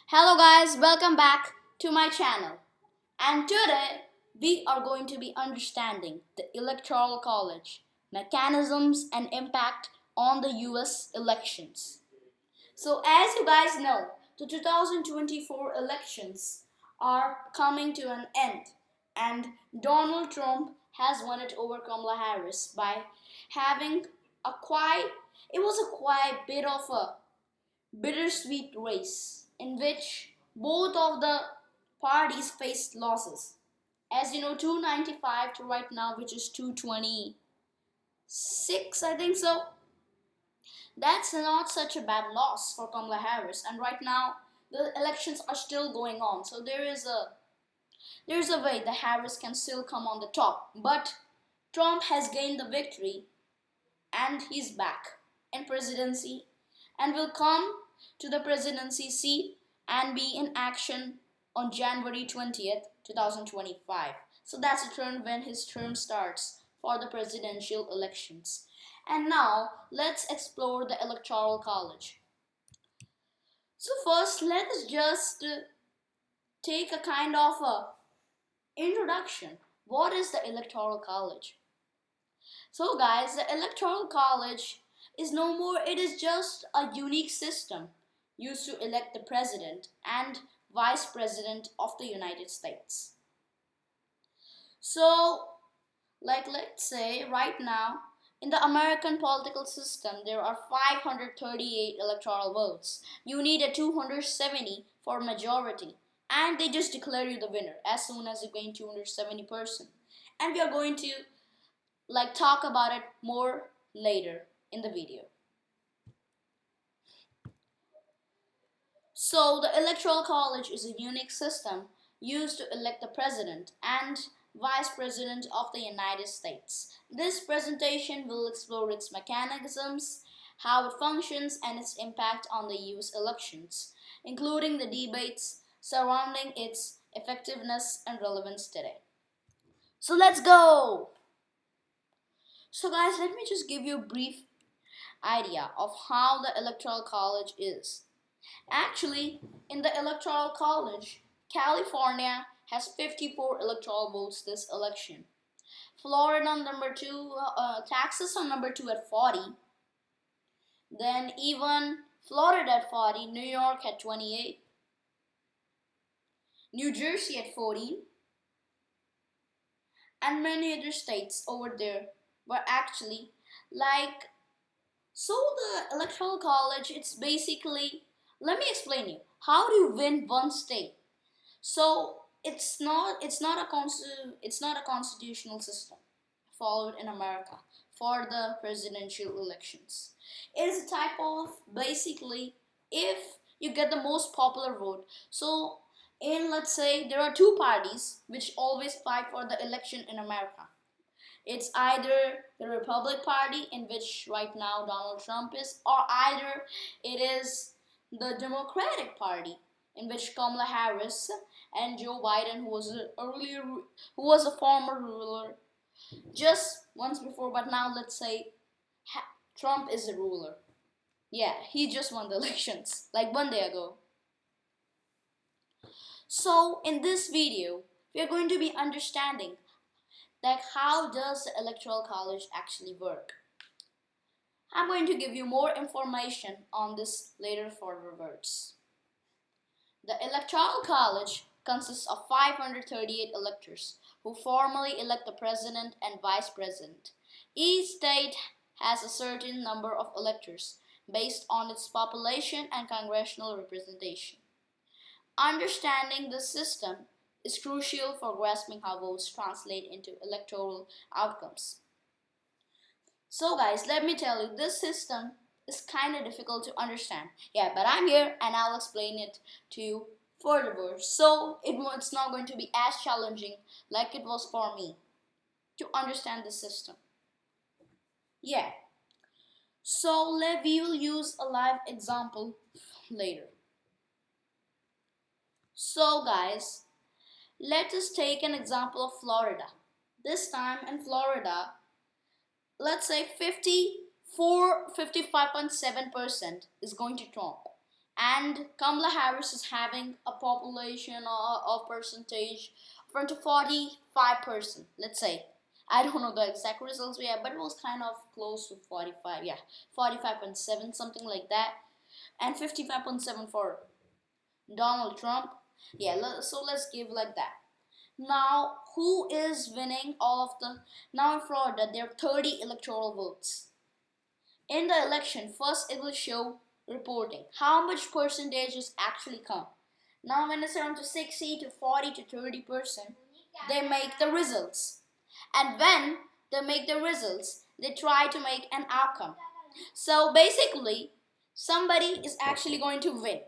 Hello guys, welcome back to my channel. And today we are going to be understanding the Electoral College, mechanisms and impact on the US elections. So as you guys know, the 2024 elections are coming to an end and Donald Trump has won it over Kamala Harris by having a quite it was a quite bit of a bittersweet race in which both of the parties faced losses. As you know, 295 to right now, which is 226, I think so. That's not such a bad loss for Kamala Harris. And right now, the elections are still going on, so there's a way that Harris can still come on the top. But Trump has gained the victory, and he's back in presidency and will come to the presidency seat and be in action on January 20th, 2025. So that's the turn when his term starts for the presidential elections. And now let's explore the Electoral College. So first, let us just take a kind of a introduction. What is the Electoral College? So guys, the Electoral College is no more, it is just a unique system used to elect the president and vice president of the United States. So, like let's say right now, in the American political system, there are 538 electoral votes. You need a 270 for majority, and they just declare you the winner as soon as you gain 270%. And we are going to talk about it more later in the video. So the Electoral College is a unique system used to elect the president and vice president of the United States. This presentation will explore its mechanisms, how it functions, and its impact on the US elections, including the debates surrounding its effectiveness and relevance today. So let's go! So guys, let me just give you a brief idea of how the Electoral College is. Actually, in the Electoral College, California has 54 electoral votes this election. Florida on number 2, Texas on number 2 at 40. Then even Florida at 40, New York at 28, New Jersey at 14, and many other states over there were actually like so the Electoral College, it's basically, let me explain you. How do you win one state? So it's not a constitutional system followed in America for the presidential elections. It is a type of basically if you get the most popular vote. So in let's say there are two parties which always fight for the election in America. It's either the Republican Party, in which right now Donald Trump is, or either it is the Democratic Party, in which Kamala Harris and Joe Biden, who was a former ruler, just once before, but now let's say Trump is the ruler. Yeah, he just won the elections like 1 day ago. So in this video, we are going to be understanding how does the Electoral College actually work. I'm going to give you more information on this later forwards. The Electoral College consists of 538 electors who formally elect the president and vice president. Each state has a certain number of electors based on its population and congressional representation. Understanding this system is crucial for grasping how votes translate into electoral outcomes. So guys, let me tell you, this system is kind of difficult to understand. Yeah, but I'm here and I'll explain it to you further. So it's not going to be as challenging like it was for me to understand the system. Yeah. So we will use a live example later. So guys, let us take an example of Florida. This time in Florida, let's say 55.7% is going to Trump and Kamala Harris is having a population of percentage from to 45%, let's say. I don't know the exact results we have, but it was kind of close to 45, yeah, 45.7, something like that, and 55.7 for Donald Trump. Yeah, so let's give like that. Now, who is winning all of the? Now in Florida, there are 30 electoral votes. In the election, first it will show reporting how much percentage is actually come. Now, when it's around to 60 to 40 to 30%, they make the results. And when they make the results, they try to make an outcome. So basically, somebody is actually going to win.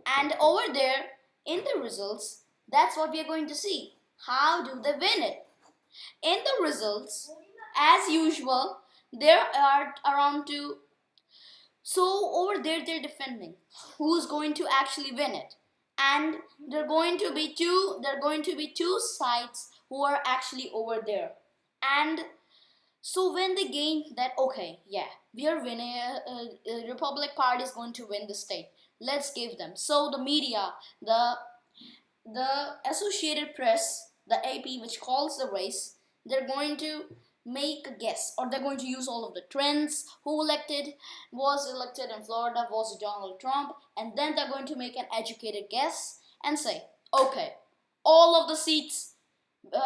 And over there, in the results, that's what we are going to see. How do they win it? In the results, as usual, there are around two. So over there, they're defending who's going to actually win it, and there are going to be two. There are going to be two sides who are actually over there, and so when they gain that, okay, yeah, we are winning. Republic Party is going to win the state. Let's give them. So the media, the Associated Press, the AP, which calls the race, they're going to make a guess, or they're going to use all of the trends. Who was elected in Florida was Donald Trump, and then they're going to make an educated guess and say, okay, all of the seats,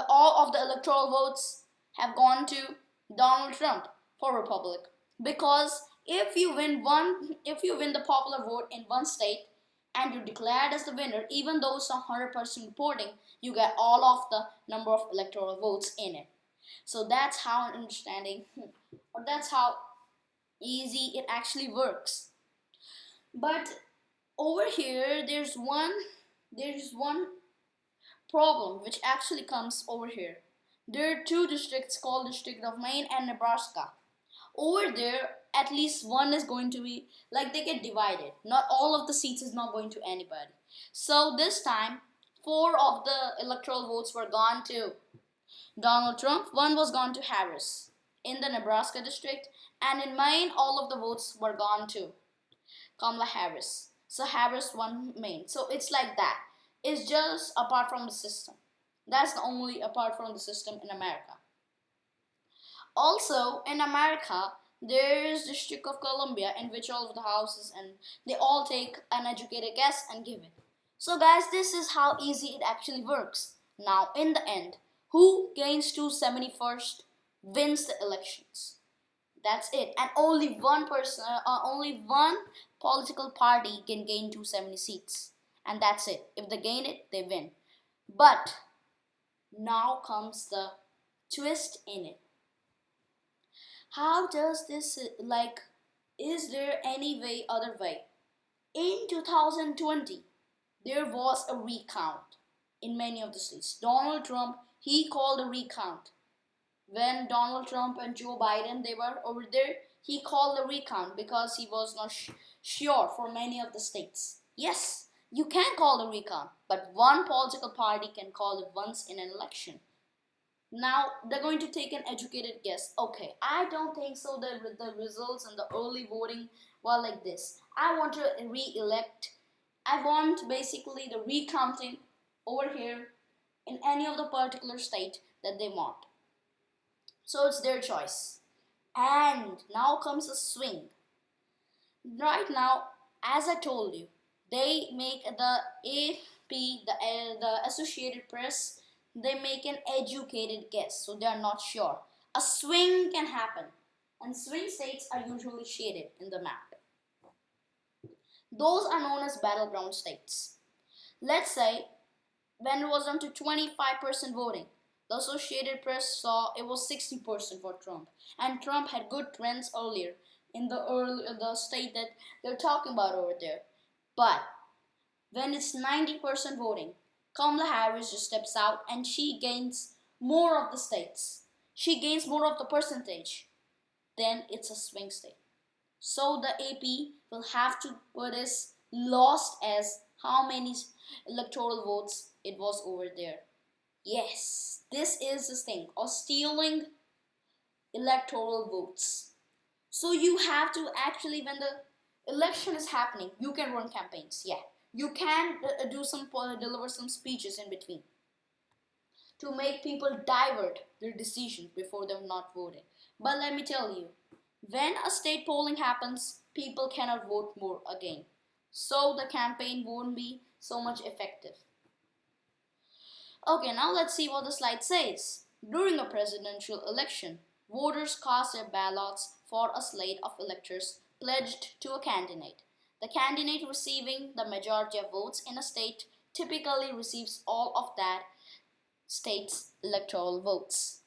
all of the electoral votes have gone to Donald Trump for Republic, because if you win the popular vote in one state and you're declared as the winner, even though it's not 100% reporting, you get all of the number of electoral votes in it. So that's how an understanding, or that's how easy it actually works. But over here, there's one problem which actually comes over here. There are two districts called District of Maine and Nebraska. Over there, at least one is going to be, like, they get divided. Not all of the seats is not going to anybody. So this time, four of the electoral votes were gone to Donald Trump, one was gone to Harris in the Nebraska district, and in Maine, all of the votes were gone to Kamala Harris. So Harris won Maine. So it's like that. It's just apart from the system. That's the only apart from the system in America. Also, in America, there is District of Columbia in which all of the houses, and they all take an educated guess and give it. So guys, this is how easy it actually works. Now, in the end, who gains 271st wins the elections. That's it. And only one political party can gain 270 seats. And that's it. If they gain it, they win. But now comes the twist in it. How does this, like, is there any other way? In 2020, there was a recount in many of the states. Donald Trump, he called a recount. When Donald Trump and Joe Biden, they were over there, he called a recount because he was not sure for many of the states. Yes, you can call a recount, but one political party can call it once in an election. Now they're going to take an educated guess. Okay, I don't think so. The results and the early voting were like this. I want to re-elect. I want basically the recounting over here in any of the particular state that they want. So it's their choice. And now comes a swing. Right now, as I told you, they make the AP, the Associated Press, they make an educated guess, so they are not sure. A swing can happen, and swing states are usually shaded in the map. Those are known as battleground states. Let's say when it was down to 25% voting, the Associated Press saw it was 60% for Trump, and Trump had good trends earlier in the state that they're talking about over there. But when it's 90% voting, Kamala Harris just steps out and she gains more of the states. She gains more of the percentage. Then it's a swing state. So the AP will have to put as lost as how many electoral votes it was over there. Yes, this is the thing of stealing electoral votes. So you have to actually, Election is happening. You can run campaigns. Yeah. You can deliver some speeches in between to make people divert their decisions before they're not voting. But let me tell you, when a state polling happens, people cannot vote more again. So the campaign won't be so much effective. Okay, now let's see what the slide says. During a presidential election, voters cast their ballots for a slate of electors pledged to a candidate. The candidate receiving the majority of votes in a state typically receives all of that state's electoral votes,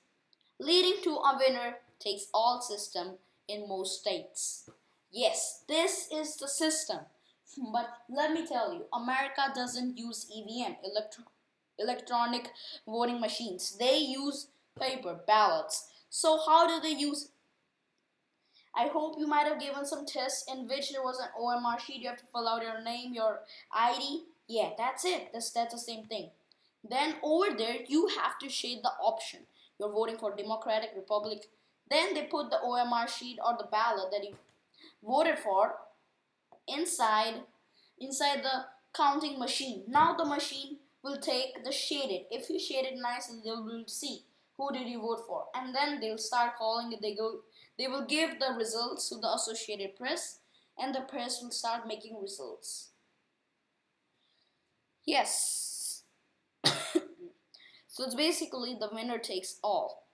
leading to a winner takes all system in most states. Yes, this is the system. But let me tell you, America doesn't use EVM, electronic voting machines. They use paper ballots. So how do they use? I hope you might have given some tests in which there was an OMR sheet. You have to fill out your name, your ID. Yeah, that's it. That's the same thing. Then over there, you have to shade the option. You're voting for Democratic, Republic. Then they put the OMR sheet or the ballot that you voted for inside the counting machine. Now the machine will take the shaded. If you shade it nicely, they will see who did you vote for, and then they'll start calling it. They will give the results to the Associated Press, and the press will start making results. Yes. So it's basically the winner takes all.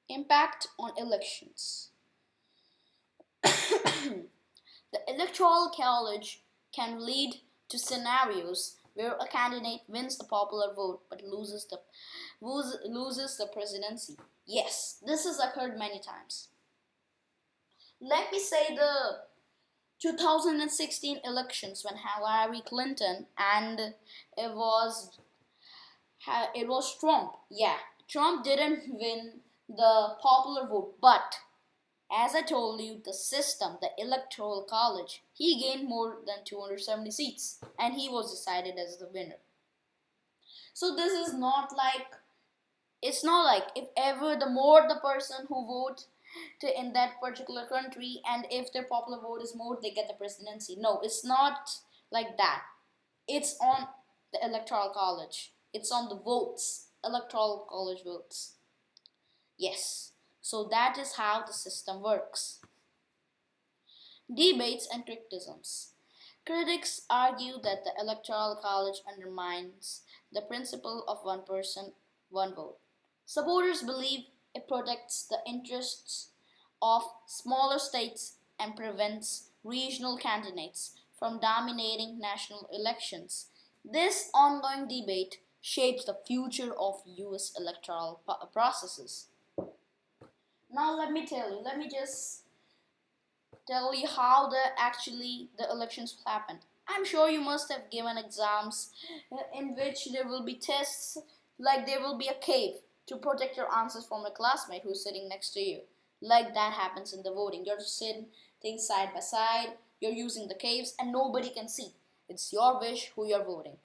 Impact on elections. The electoral college can lead to scenarios where a candidate wins the popular vote but loses the presidency. Yes, this has occurred many times. Let me say the 2016 elections when Hillary Clinton and it was Trump. Yeah, Trump didn't win the popular vote, but as I told you, the system, the electoral college, he gained more than 270 seats and he was decided as the winner. So this is not like, it's not like if ever the more the person who vote to in that particular country, and if their popular vote is more, they get the presidency. No, it's not like that. It's on the electoral college. It's on the votes, electoral college votes. Yes. So that is how the system works. Debates and criticisms. Critics argue that the Electoral College undermines the principle of one person, one vote. Supporters believe it protects the interests of smaller states and prevents regional candidates from dominating national elections. This ongoing debate shapes the future of US electoral processes. Now let me just tell you how the elections will happen. I'm sure you must have given exams in which there will be tests, like there will be a cave to protect your answers from a classmate who's sitting next to you. Like that happens in the voting. You're sitting side by side, you're using the caves and nobody can see. It's your wish who you're voting.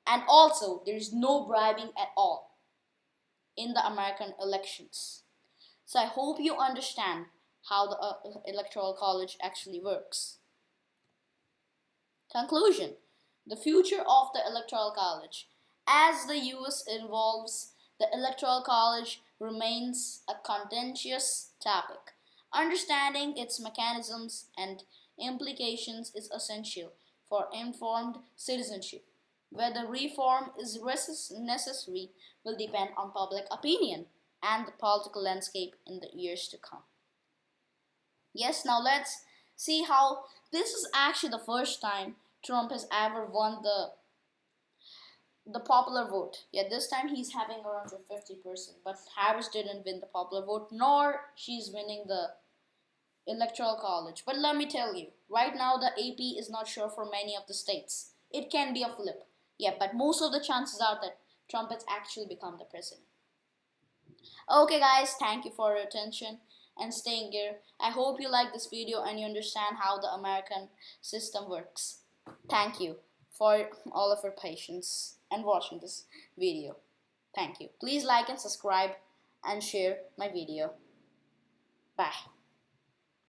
And also, there is no bribing at all in the American elections. So I hope you understand how the Electoral College actually works. Conclusion. The future of the Electoral College. As the US evolves, the Electoral College remains a contentious topic. Understanding its mechanisms and implications is essential for informed citizenship. Whether reform is necessary will depend on public opinion and the political landscape in the years to come. Yes, now let's see how this is actually the first time Trump has ever won the popular vote. Yeah, this time he's having around 50%, but Harris didn't win the popular vote, nor she's winning the electoral college. But let me tell you, right now the AP is not sure for many of the states. It can be a flip. Yeah, but most of the chances are that Trump has actually become the president. Okay guys, thank you for your attention and staying here. I hope you like this video and you understand how the American system works. Thank you for all of your patience and watching this video. Thank you. Please like and subscribe and share my video. Bye.